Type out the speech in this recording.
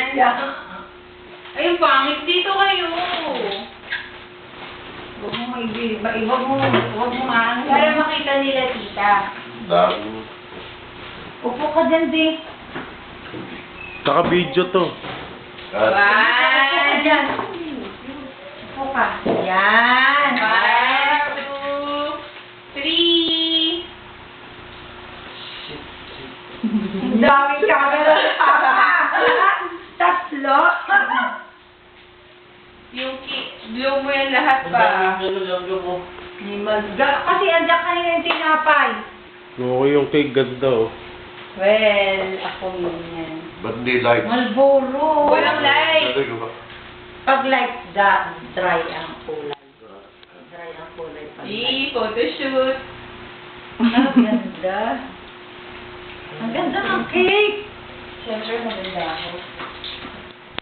Ay, pangit dito kayo. Huwag mo maano. Para makita nila, tita. Dami. Upo ka dyan, Di. Naka-video to. Upo ka dyan. Upo ka. Yan. 1, 2, 3. Ang daming camera. Tatlo. Yung blow mo yan lahat pa. Ni Magga. Kasi andyan kanina yung tinapay. Okay yung cake, ganda oh. Well, ako yun yan. Ba't hindi light? Malboro. Walang light. Sabi ko ba? Pag light, dry ang kulay. Dry ang kulay pag light. Photoshoot. Ang ganda. Ang ganda ng cake. Siyempre, maganda ako.